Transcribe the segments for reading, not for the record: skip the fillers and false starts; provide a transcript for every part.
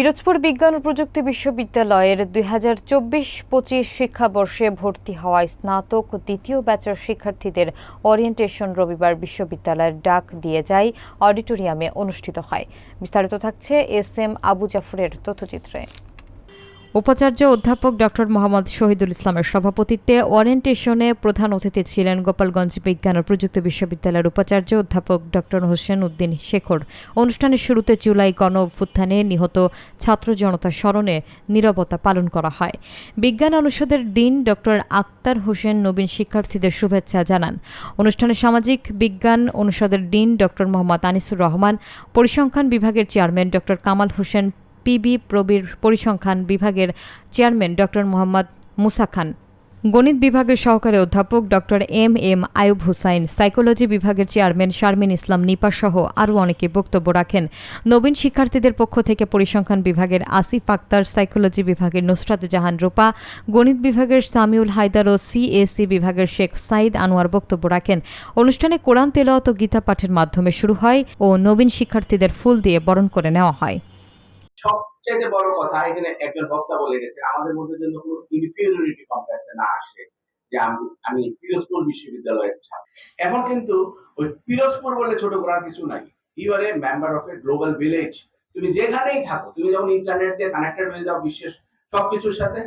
পিরোজপুর বিজ্ঞান ও প্রযুক্তি বিশ্ববিদ্যালয়ের 2024-25 শিক্ষাবর্ষে ভর্তি হওয়া স্নাতক দ্বিতীয় ব্যাচের শিক্ষার্থীদের ওরিয়েন্টেশন রবিবার বিশ্ববিদ্যালয়ের ডাক দিয়ে যায় অডিটোরিয়ামে অনুষ্ঠিত হয়। বিস্তারিত থাকছে এস.এম. আবু জাফরের তথ্যচিত্রে। উপাচার্য অধ্যাপক ডক্টর মোহাম্মদ শহীদুল ইসলামের সভাপতিত্বে ওরিয়েন্টেশনে প্রধান অতিথি ছিলেন গোপালগঞ্জ বিজ্ঞান ও প্রযুক্তি বিশ্ববিদ্যালয়ের উপাচার্য অধ্যাপক ডক্টর হোসেন উদ্দিন শেখর। অনুষ্ঠানের শুরুতে জুলাই গণ অভ্যুত্থানে নিহত ছাত্র জনতা স্মরণে নীরবতা পালন করা হয়। বিজ্ঞান অনুষদের ডিন ডক্টর আক্তার হোসেন নবীন শিক্ষার্থীদের শুভেচ্ছা জানান। অনুষ্ঠানে সামাজিক বিজ্ঞান অনুষদের ডিন ডক্টর মোহাম্মদ আনিসুর রহমান, পরিসংখ্যান বিভাগের chairman doctor Kamal Hossain, PB Probir পরিসংখ্যান বিভাগের চেয়ারম্যান ডক্টর মোহাম্মদ মুসা খান, গণিত বিভাগের সহকারী অধ্যাপক doctor M Ayub Hussain, psychology বিভাগের চেয়ারম্যান শারমিন ইসলাম নিপা সহ আরও অনেকে বক্তব্য রাখেন। নবীন শিক্ষার্থীদের পক্ষ থেকে পরিসংখ্যান বিভাগের আসিফ আক্তার, সাইকোলজি বিভাগের নুসরাত জাহান রূপা, গণিত বিভাগের সামিউল হায়দার ও সিএসি বিভাগের শেখ সাইদ আনোয়ার বক্তব্য রাখেন। অনুষ্ঠানে কোরআন তেলাওয়াত ও গীতা পাঠের মাধ্যমে শুরু হয় ও নবীন শিক্ষার্থীদের ফুল দিয়ে বরণ করে নেওয়া হয়। সবচেয়ে বড় কথা, এখানে একজন বক্তা বলে গেছেন, আমাদের মধ্যে যেন কোনো ইনফিরিয়রিটি কমপ্লেক্সে না আসে যে আমি পিরোজপুর বিশ্ববিদ্যালয়ের ছাত্র। এখন কিন্তু ওই পিরোজপুর বলে ছোট করার কিছু নাই। You are a member of a global village. তুমি যেখানেই থাকো, তুমি যখন ইন্টারনেট দিয়ে কানেক্টেড হয়ে যাও বিশ্বের সবকিছুর সাথে,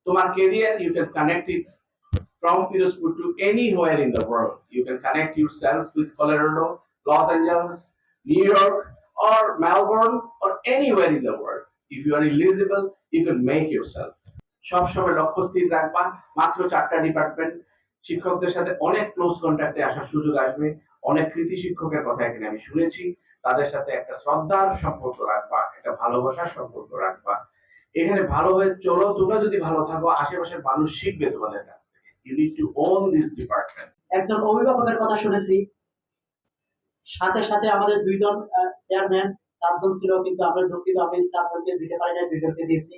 তোমার career you can connect it from Pirozpur to anywhere in the world. You can connect yourself with Colorado, Los Angeles, New York, or Melbourne, or anywhere in the world. If you are eligible, you can make yourself. সবসময় লক্ষ্য স্থির রাখবা। মাত্র 4টা department, শিক্ষকদের সাথে অনেক close কন্ট্যাক্টে আসার সুযোগ আসবে। অনেক কৃতি শিক্ষকের কথা এখানে আমি শুনেছি। তাদের সাথে একটা শ্রদ্ধার সম্পর্ক রাখবা, একটা ভালোবাসার সম্পর্ক রাখবা। এখানে ভালো হয়ে চলো। তোমরা যদি ভালো থাকো, আশেপাশের মানুষ শিখবে তোমাদের কাছে। You need to own this department. একজন অভিভাবকের কথা শুনেছি, সাথে সাথে আমাদের দুইজন চেয়ারম্যান, 4 জন ছিল, কিন্তু আমরা দুঃখিত, আমি 4 জনকে দিতে পারি না, 2 জনকে দিয়েছি।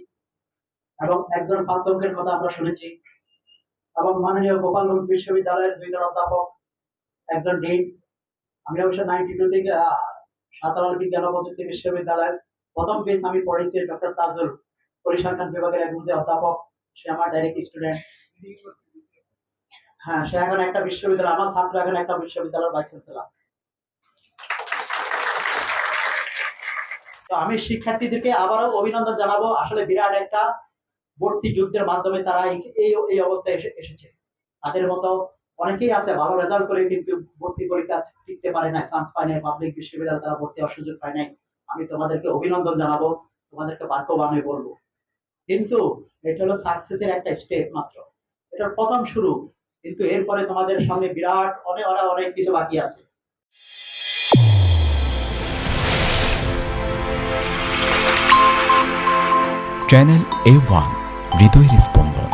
এবং একজন প্রাধ্যক্ষের কথা আমরা শুনেছি, এবং মাননীয় গোপালগঞ্জ বিশ্ববিদ্যালয়ের 2 জন অধ্যাপক, একজন ডিন। আমি অবশ্য 92 থেকে সাঁতারাল বিজ্ঞান ও প্রযুক্তি বিশ্ববিদ্যালয়ের প্রথম বেচ আমি পড়েছি ডক্টর তাজুল, পরিসংখ্যান বিভাগের একজন যে অধ্যাপক, সে আমার ডাইরেক্ট স্টুডেন্ট। হ্যাঁ, সে এখন একটা বিশ্ববিদ্যালয়, আমার ছাত্র এখন একটা বিশ্ববিদ্যালয়ের ভাইস চ্যান্সেলর। তো আমি শিক্ষার্থীদেরকে আবারও অভিনন্দন জানাবো। আসলে বিরাট একটা ভর্তি যুদ্ধের মাধ্যমে তারা এই অবস্থায় এসেছে। তাদের মতো অনেকেই আছে ভালো রেজাল্ট করে কিন্তু ভর্তি পরীক্ষা টিকতে পারে না, চান্স পায় না, পাবলিক বিশ্ববিদ্যালয়ে তারা ভর্তি হওয়ার সুযোগ পায় নাই। আমি তোমাদেরকে অভিনন্দন জানাবো, তোমাদেরকে ভাগ্যবান বলবো। কিন্তু এটা হলো সাকসেসের একটা স্টেপ মাত্র, এটার প্রথম শুরু। কিন্তু এরপরে তোমাদের সামনে বিরাট অনেক কিছু বাকি আছে। চ্যানেল A1 হৃদয়ের স্পন্দন।